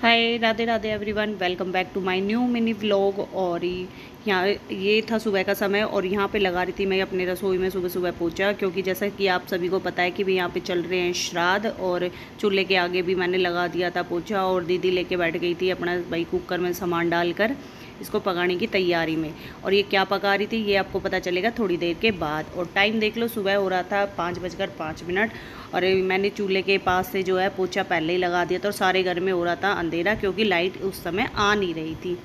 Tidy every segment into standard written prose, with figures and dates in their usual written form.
Hi Radhe Radhe everyone, welcome back to my new mini vlog. और यहाँ ये था सुबह का समय और यहाँ पे लगा रही थी मैं अपने रसोई में सुबह सुबह पोछा, क्योंकि जैसा कि आप सभी को पता है कि भी यहाँ पे चल रहे हैं श्राद्ध। और चूल्हे के आगे भी मैंने लगा दिया था पोछा और दीदी लेके बैठ गई थी अपना भाई कुकर में सामान डालकर इसको पकाने की तैयारी में। और ये क्या पका रही थी ये आपको पता चलेगा थोड़ी देर के बाद। और टाइम देख लो, सुबह हो रहा था 5:05। और मैंने चूल्हे के पास से जो है पोछा पहले ही लगा दिया था और सारे घर में हो रहा था अंधेरा, क्योंकि लाइट उस समय आ नहीं रही थी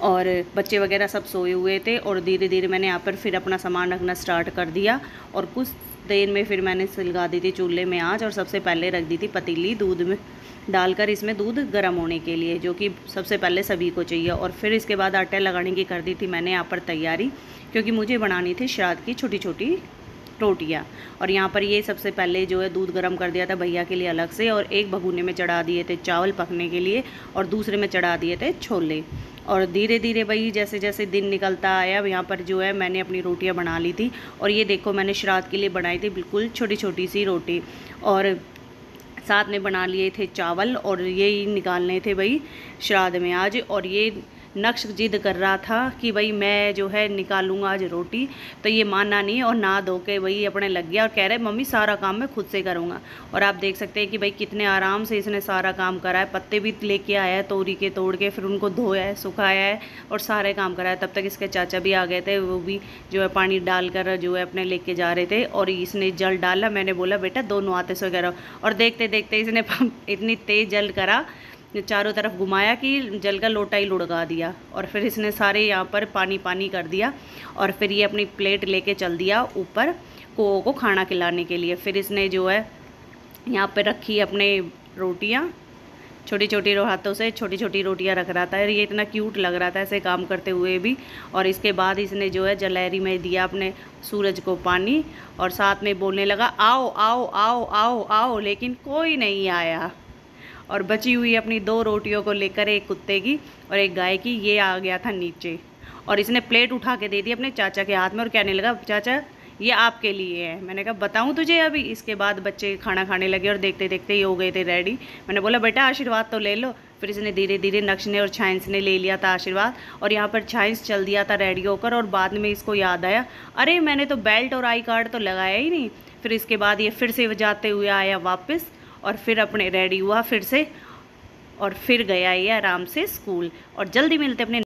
और बच्चे वगैरह सब सोए हुए थे। और धीरे धीरे मैंने यहाँ पर फिर अपना सामान रखना स्टार्ट कर दिया और कुछ देर में फिर मैंने सिलगा दी थी चूल्हे में आँच। और सबसे पहले रख दी थी पतीली दूध में डालकर, इसमें दूध गर्म होने के लिए, जो कि सबसे पहले सभी को चाहिए। और फिर इसके बाद आटा लगाने की कर दी थी मैंने यहाँ पर तैयारी, क्योंकि मुझे बनानी थी श्राद्ध की छोटी छोटी रोटियाँ। और यहाँ पर ये सबसे पहले जो है दूध गर्म कर दिया था भैया के लिए अलग से, और एक भगोने में चढ़ा दिए थे चावल पकने के लिए और दूसरे में चढ़ा दिए थे छोले। और धीरे धीरे भाई जैसे जैसे दिन निकलता आया यहाँ पर जो है मैंने अपनी रोटियाँ बना ली थी। और ये देखो मैंने श्राद्ध के लिए बनाई थी बिल्कुल छोटी छोटी सी रोटी, और साथ में बना लिए थे चावल। और ये निकालने थे भाई श्राद्ध में आज। और ये नक्श जिद कर रहा था कि भाई मैं जो है निकालूंगा आज रोटी, तो ये माना नहीं और ना धो के भाई अपने लग गया और कह रहे मम्मी सारा काम मैं खुद से करूँगा। और आप देख सकते हैं कि भाई कितने आराम से इसने सारा काम करा है। पत्ते भी लेके आया है तोरी के, तोड़ के फिर उनको धोया है, सुखाया है और सारे काम करा है। तब तक इसके चाचा भी आ गए थे, वो भी जो है पानी डालकर जो है अपने लेके जा रहे थे। और इसने जल डाला, मैंने बोला बेटा दोनों आते सो करो। और देखते देखते इसने इतनी तेज़ जल करा, चारों तरफ घुमाया कि जल का लोटा ही लुढ़का दिया। और फिर इसने सारे यहाँ पर पानी पानी कर दिया। और फिर ये अपनी प्लेट लेके चल दिया ऊपर कोओ को खाना खिलाने के लिए। फिर इसने जो है यहाँ पर रखी अपने रोटियाँ, छोटी छोटी हाथों से छोटी छोटी रोटियाँ रख रहा था। ये इतना क्यूट लग रहा था ऐसे काम करते हुए भी। और इसके बाद इसने जो है जलहरी में दिया अपने सूरज को पानी और साथ में बोलने लगा आओ आओ आओ आओ आओ, लेकिन कोई नहीं आया। और बची हुई अपनी 2 रोटियों को लेकर, एक कुत्ते की और एक गाय की, ये आ गया था नीचे। और इसने प्लेट उठा के दे दी अपने चाचा के हाथ में और कहने लगा चाचा ये आपके लिए है। मैंने कहा बताऊं तुझे अभी। इसके बाद बच्चे खाना खाने लगे और देखते देखते ही हो गए थे रेडी। मैंने बोला बेटा आशीर्वाद तो ले लो। फिर इसने धीरे धीरे नक्श ने और छाइंस ने ले लिया था आशीर्वाद। और यहाँ पर छाइंस चल दिया था रेडी होकर। और बाद में इसको याद आया अरे मैंने तो बेल्ट और आई कार्ड तो लगाया ही नहीं। फिर इसके बाद ये फिर से जाते हुए आया वापस और फिर अपने रेडी हुआ फिर से और फिर गया ये आराम से स्कूल। और जल्दी मिलते अपने